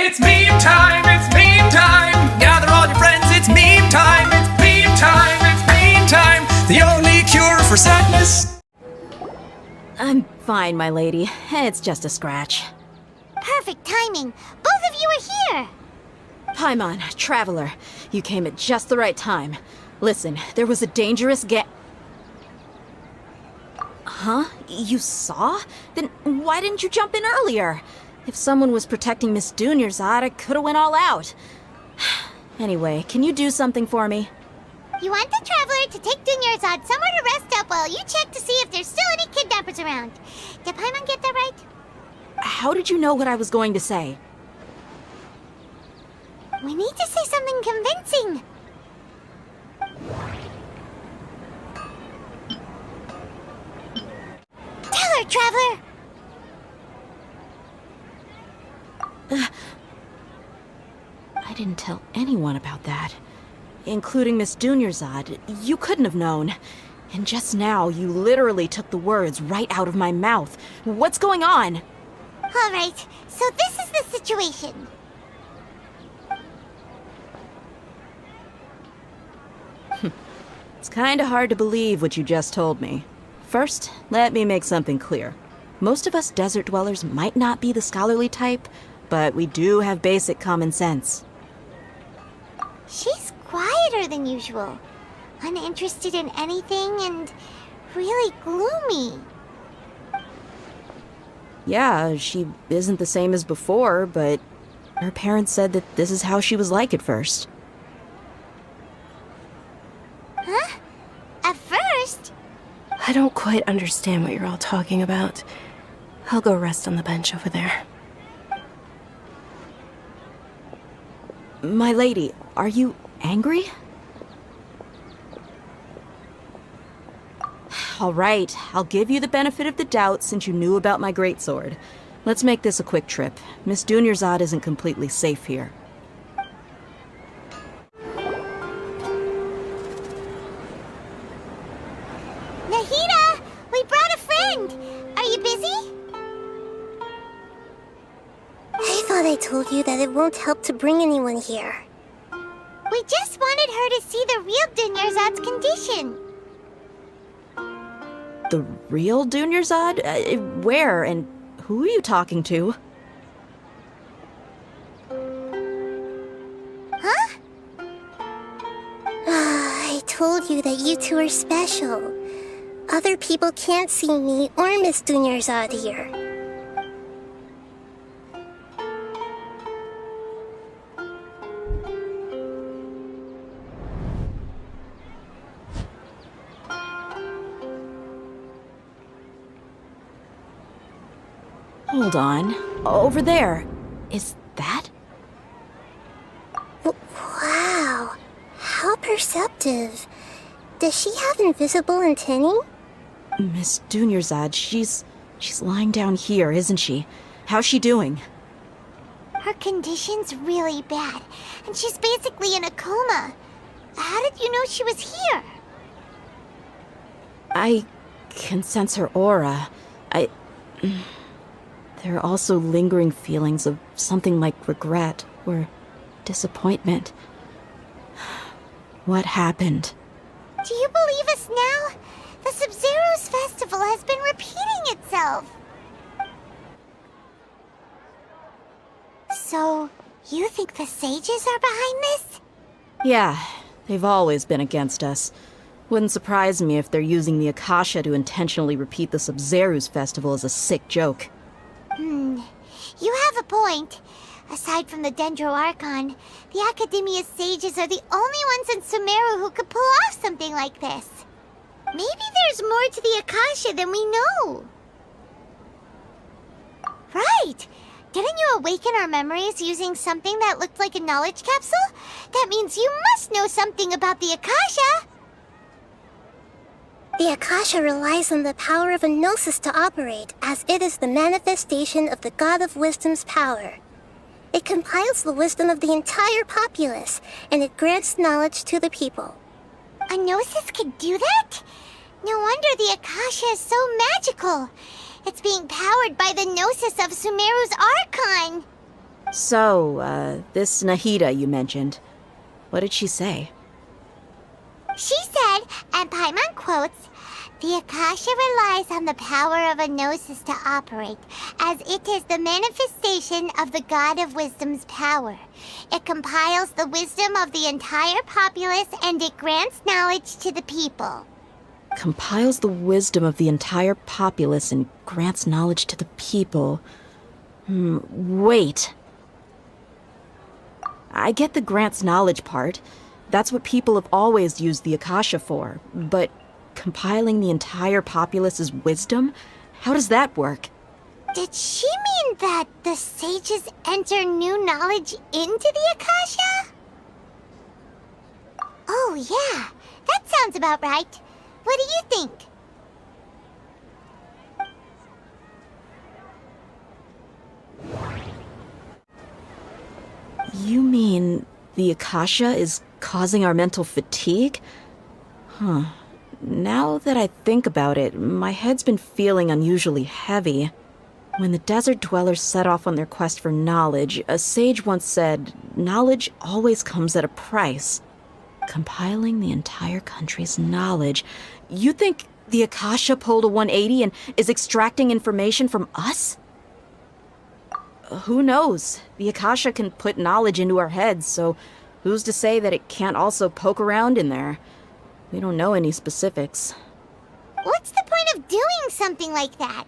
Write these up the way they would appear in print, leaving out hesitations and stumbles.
It's meme time, it's meme time. Gather all your friends, it's meme time. It's meme time, it's meme time. The only cure for sadness. I'm fine, my lady. It's just a scratch. Perfect timing. Both of you are here. Paimon, Traveler, you came at just the right time. Listen, there was a dangerous Huh? You saw? Then why didn't you jump in earlier? If someone was protecting Miss Dunyarzad, I could've went all out. Anyway, can you do something for me? You want the Traveler to take Dunyarzad somewhere to rest up while you check to see if there's still any kidnappers around. Did Paimon get that right? How did you know what I was going to say? We need to say something convincing. Tell her, Traveler! I didn't tell anyone about that. Including Miss Dunyarzad. You couldn't have known. And just now, you literally took the words right out of my mouth. What's going on? All right, so this is the situation. It's kinda hard to believe what you just told me. First, let me make something clear. Most of us desert dwellers might not be the scholarly type, but we do have basic common sense. She's quieter than usual, uninterested in anything, and really gloomy. Yeah, she isn't the same as before, but her parents said that this is how she was like at first. Huh? At first? I don't quite understand what you're all talking about. I'll go rest on the bench over there. My lady, are you angry? All right, I'll give you the benefit of the doubt since you knew about my greatsword. Let's make this a quick trip. Miss Dunyarzad isn't completely safe here. Nahida! We brought a friend! Are you busy? I thought I told you that it won't help to bring anyone here. We just wanted her to see the real Dunyarzad's condition. The real Dunyarzad? Where and who are you talking to? Huh? I told you that you two are special. Other people can't see me or Miss Dunyarzad here. Hold on. Over there. Is that? Wow, how perceptive. Does she have invisible antennae? Miss Dunyarzad, she's lying down here, isn't she? How's she doing? Her condition's really bad, and she's basically in a coma. How did you know she was here? I can sense her aura. There are also lingering feelings of something like regret or disappointment. What happened? Do you believe us now? The Sub-Zero's festival has been repeating itself. So, you think the sages are behind this? Yeah, they've always been against us. Wouldn't surprise me if they're using the Akasha to intentionally repeat the Sub-Zero's festival as a sick joke. You have a point. Aside from the Dendro Archon, the Academia's sages are the only ones in Sumeru who could pull off something like this. Maybe there's more to the Akasha than we know. Right! Didn't you awaken our memories using something that looked like a knowledge capsule? That means you must know something about the Akasha! The Akasha relies on the power of a gnosis to operate, as it is the manifestation of the God of Wisdom's power. It compiles the wisdom of the entire populace, and it grants knowledge to the people. A gnosis could do that? No wonder the Akasha is so magical. It's being powered by the gnosis of Sumeru's Archon. So, this Nahida you mentioned, what did she say? She said, and Paimon quotes, "The Akasha relies on the power of a gnosis to operate, as it is the manifestation of the God of Wisdom's power. It compiles the wisdom of the entire populace and it grants knowledge to the people." Compiles the wisdom of the entire populace and grants knowledge to the people. Wait. I get the grants knowledge part. That's what people have always used the Akasha for. But compiling the entire populace's wisdom? How does that work? Did she mean that the sages enter new knowledge into the Akasha? Oh yeah, that sounds about right. What do you think? You mean the Akasha is causing our mental fatigue? Huh. Now that I think about it, my head's been feeling unusually heavy. When the desert dwellers set off on their quest for knowledge, a sage once said, knowledge always comes at a price. Compiling the entire country's knowledge. You think the Akasha pulled a 180 and is extracting information from us? Who knows? The Akasha can put knowledge into our heads, so who's to say that it can't also poke around in there? We don't know any specifics. What's the point of doing something like that?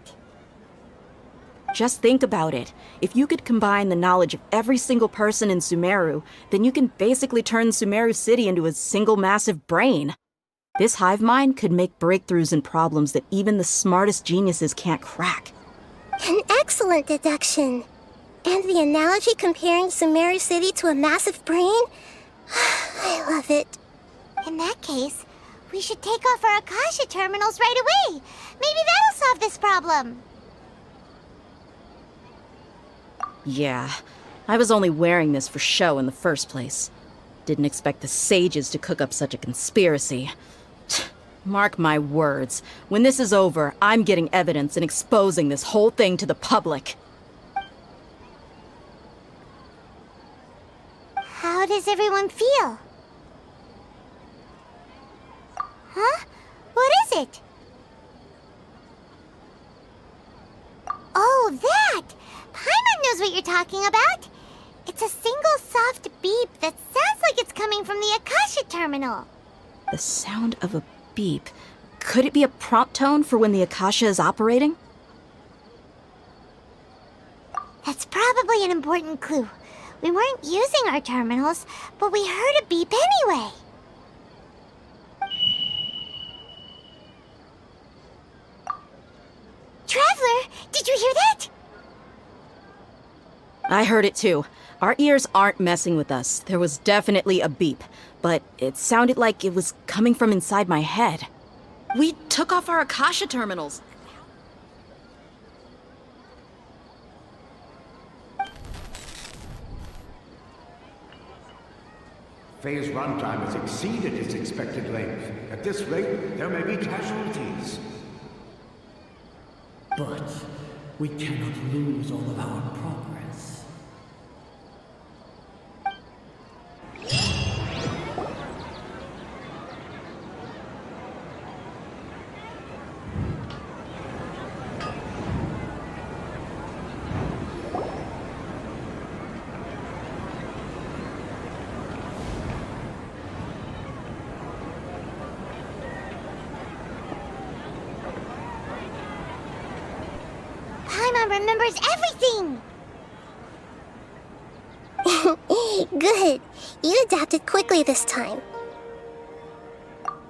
Just think about it. If you could combine the knowledge of every single person in Sumeru, then you can basically turn Sumeru City into a single massive brain. This hive mind could make breakthroughs in problems that even the smartest geniuses can't crack. An excellent deduction. And the analogy comparing Sumeru City to a massive brain? I love it. In that case, we should take off our Akasha terminals right away. Maybe that'll solve this problem. Yeah, I was only wearing this for show in the first place. Didn't expect the sages to cook up such a conspiracy. Mark my words, when this is over, I'm getting evidence and exposing this whole thing to the public. How does everyone feel? Huh? What is it? Oh, that! Paimon knows what you're talking about. It's a single soft beep that sounds like it's coming from the Akasha terminal. The sound of a beep. Could it be a prompt tone for when the Akasha is operating? That's probably an important clue. We weren't using our terminals, but we heard a beep anyway. Traveler, did you hear that? I heard it too. Our ears aren't messing with us. There was definitely a beep, but it sounded like it was coming from inside my head. We took off our Akasha terminals. Phase runtime has exceeded its expected length. At this rate, there may be casualties. But we cannot lose all of our progress. Paimon remembers everything! Good. You adapted quickly this time.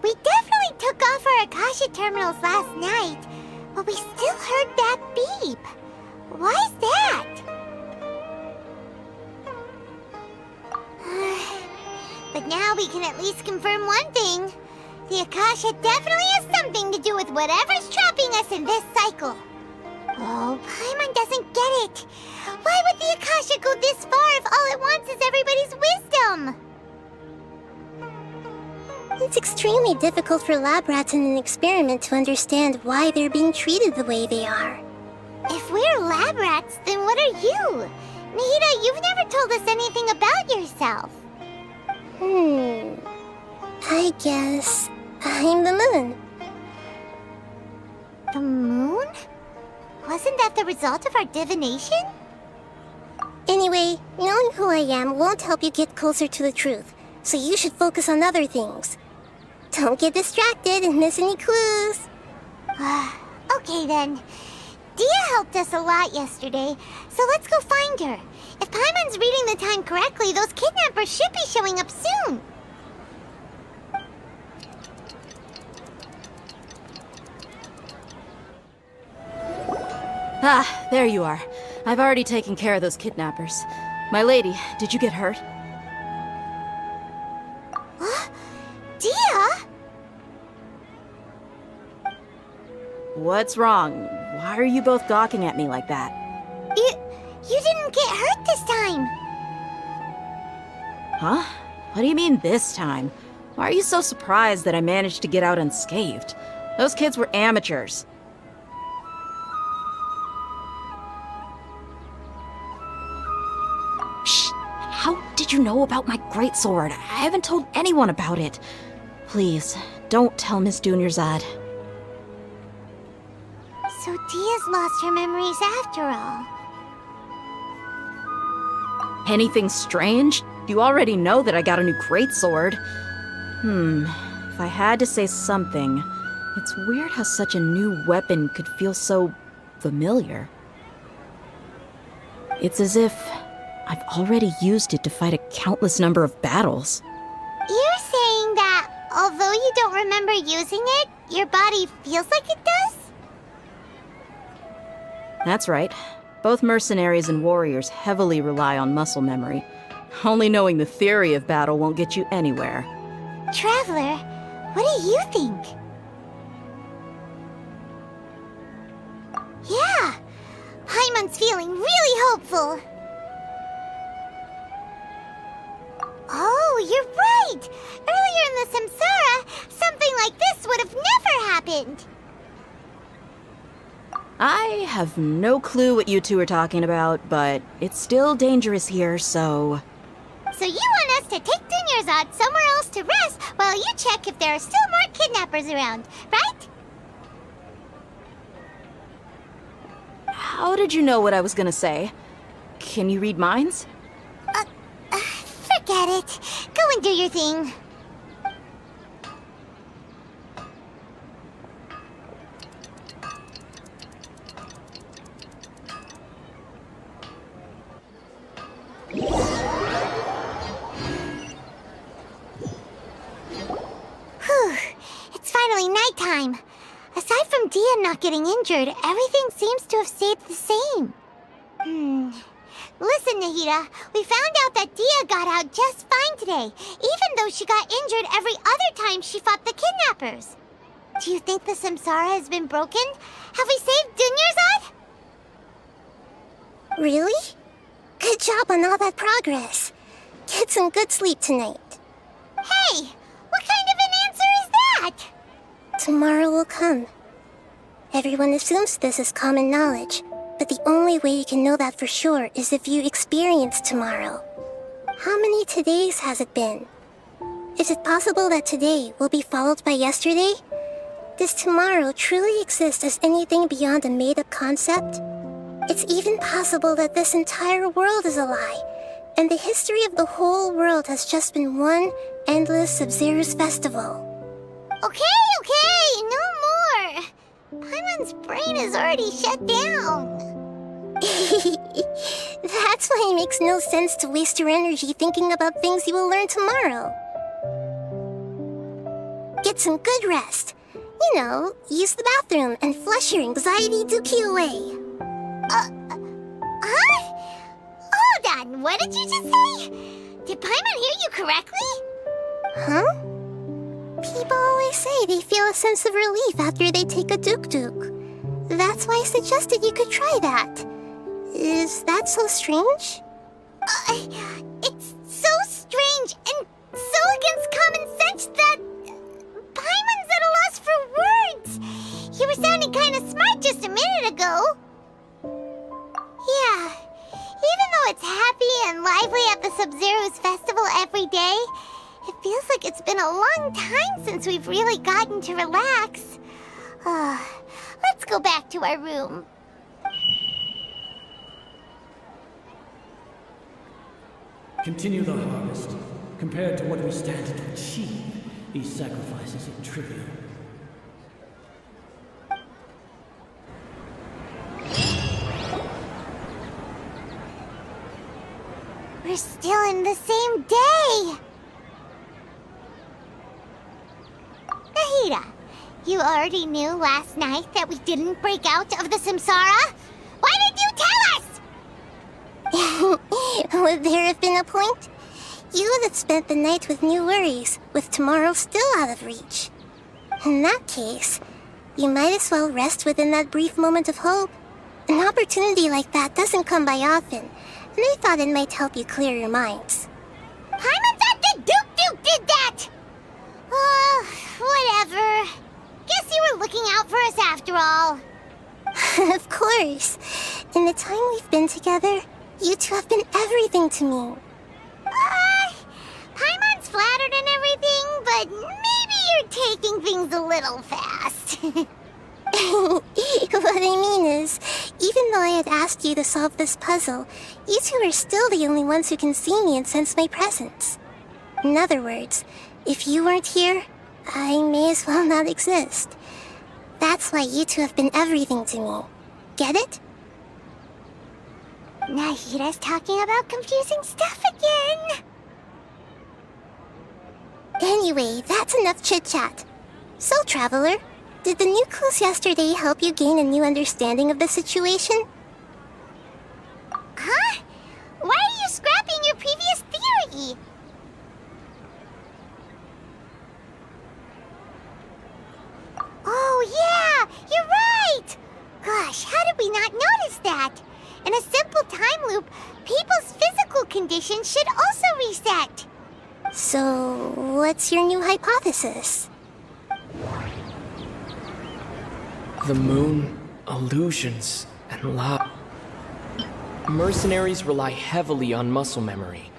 We definitely took off our Akasha terminals last night, but we still heard that beep. Why is that? But now we can at least confirm one thing. The Akasha definitely has something to do with whatever's trapping us in this cycle. Oh, Paimon doesn't get it. Why would the Akasha go this far if all it wants is everybody's wisdom? It's extremely difficult for lab rats in an experiment to understand why they're being treated the way they are. If we're lab rats, then what are you? Nahida, you've never told us anything about yourself. I guess I'm the moon. The moon? Wasn't that the result of our divination? Anyway, knowing who I am won't help you get closer to the truth, so you should focus on other things. Don't get distracted and miss any clues. Okay then. Dia helped us a lot yesterday, so let's go find her. If Paimon's reading the time correctly, those kidnappers should be showing up soon. Ah, there you are. I've already taken care of those kidnappers. My lady, did you get hurt? Dia? What's wrong? Why are you both gawking at me like that? You didn't get hurt this time. Huh? What do you mean this time? Why are you so surprised that I managed to get out unscathed? Those kids were amateurs. Shh! How did you know about my greatsword? I haven't told anyone about it. Please, don't tell Miss Dunyarzad. So Dia's lost her memories after all. Anything strange? You already know that I got a new greatsword. If I had to say something, it's weird how such a new weapon could feel so familiar. It's as if I've already used it to fight a countless number of battles. You're saying that although you don't remember using it, your body feels like it does? That's right. Both mercenaries and warriors heavily rely on muscle memory. Only knowing the theory of battle won't get you anywhere. Traveler, what do you think? Yeah, Paimon's feeling really hopeful. Oh, you're right! Earlier in the Samsara, something like this would have never happened. I have no clue what you two are talking about, but it's still dangerous here, so... So you want us to take Dunyarzad somewhere else to rest while you check if there are still more kidnappers around, right? How did you know what I was gonna say? Can you read minds? Forget it. Go and do your thing. Whew. It's finally nighttime. Aside from Dia not getting injured, everything seems to have stayed the same. Listen, Nahida, we found out that Dia got out just fine today, even though she got injured every other time she fought the kidnappers. Do you think the Samsara has been broken? Have we saved Dunyarzad? Really? Good job on all that progress. Get some good sleep tonight. Hey, what kind of an answer is that? Tomorrow will come. Everyone assumes this is common knowledge, but the only way you can know that for sure is if you experience tomorrow. How many todays has it been? Is it possible that today will be followed by yesterday? Does tomorrow truly exist as anything beyond a made-up concept? It's even possible that this entire world is a lie, and the history of the whole world has just been one endless Sub-Zero's festival. Okay, no more. Paimon's brain is already shut down. That's why it makes no sense to waste your energy thinking about things you will learn tomorrow. Get some good rest. You know, use the bathroom and flush your anxiety dookie away. Huh? Hold on, what did you just say? Did Paimon hear you correctly? Huh? People always say they feel a sense of relief after they take a duk-duk. That's why I suggested you could try that. Is that so strange? It's so strange and so against common sense that Paimon's at a loss for words. You were sounding kind of smart just a minute ago. Yeah, even though it's Sub-Zero's festival every day, it feels like it's been a long time since we've really gotten to relax. Let's go back to our room. Continue the harvest. Compared to what we stand to achieve, these sacrifices are trivial. We're still in the same day! Nahida, you already knew last night that we didn't break out of the Samsara? Why did you tell us? Would there have been a point? You would have spent the night with new worries, with tomorrow still out of reach. In that case, you might as well rest within that brief moment of hope. An opportunity like that doesn't come by often, and I thought it might help you clear your minds. Paimon thought that Duke did that! Whatever. Guess you were looking out for us after all. Of course. In the time we've been together, you two have been everything to me. Paimon's flattered and everything, but maybe you're taking things a little fast. What I mean is, even though I had asked you to solve this puzzle, you two are still the only ones who can see me and sense my presence. In other words, if you weren't here, I may as well not exist. That's why you two have been everything to me. Get it? Nahida's talking about confusing stuff again. Anyway, that's enough chit-chat. So, Traveler, did the new clues yesterday help you gain a new understanding of the situation? Huh? Why are you scrapping your previous theory? Oh yeah, you're right! Gosh, how did we not notice that? In a simple time loop, people's physical conditions should also reset. So, what's your new hypothesis? The moon, illusions, and love. Mercenaries rely heavily on muscle memory,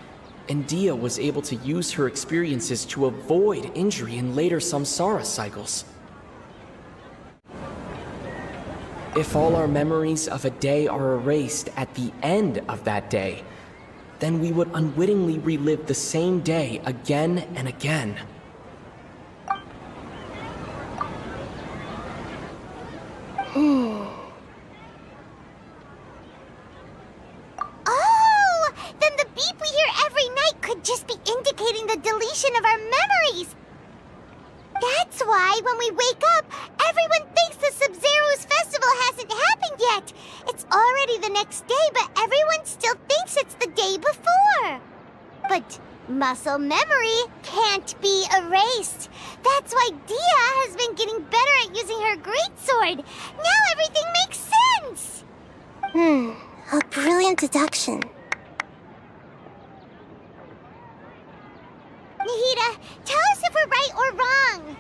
and Dia was able to use her experiences to avoid injury in later samsara cycles. If all our memories of a day are erased at the end of that day, then we would unwittingly relive the same day again and again. Oh! Then the beep we hear every night could just be indicating the deletion of our memories. That's why when we wake up, everyone thinks the Sub-Zero's festival hasn't happened yet. It's already the next day, but everyone still thinks it's the day before. But muscle memory can't be erased. That's why Dia has been getting better at using her greatsword. Now everything makes sense. A brilliant deduction. Nahida, tell us if we're right or wrong.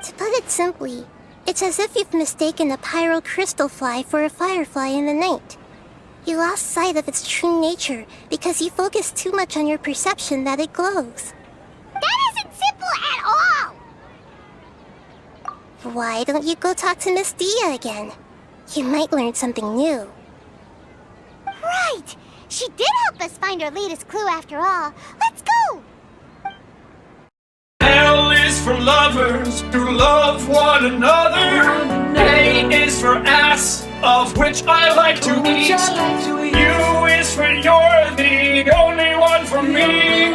To put it simply, it's as if you've mistaken a pyro crystal fly for a firefly in the night. You lost sight of its true nature because you focused too much on your perception that it glows. That isn't simple at all. Why don't you go talk to Miss Dia again? You might learn something new. Right. She did help us find our latest clue after all. Let's go. L is for lovers who love one another. A is for ass, of which I like to eat. U is for you're the only one for me.